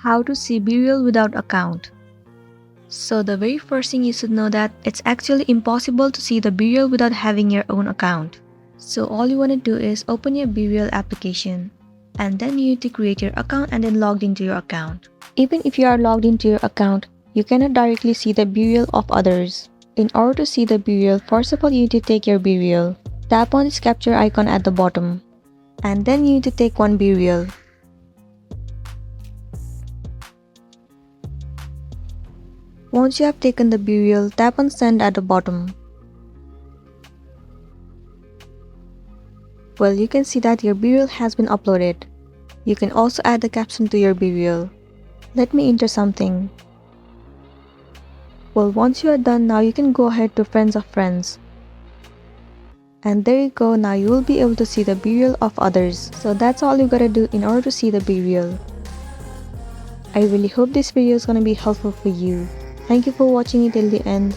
How to see BeReal without account. So the very first thing you should know that it's actually impossible to see the BeReal without having your own account. So all you want to do is open your BeReal application, and then you need to create your account and then log into your account. Even if you are logged into your account, you cannot directly see the BeReal of others. In order to see the BeReal, first of all you need to take your BeReal. Tap on this capture icon at the bottom, and then you need to take one BeReal. Once you have taken the BeReal, tap on send at the bottom. Well, you can see that your BeReal has been uploaded. You can also add the caption to your BeReal. Let me enter something. Well, once you are done, now you can go ahead to friends of friends. And there you go, now you will be able to see the BeReal of others. So that's all you gotta do in order to see the BeReal. I really hope this video is gonna be helpful for you. Thank you for watching it till the end.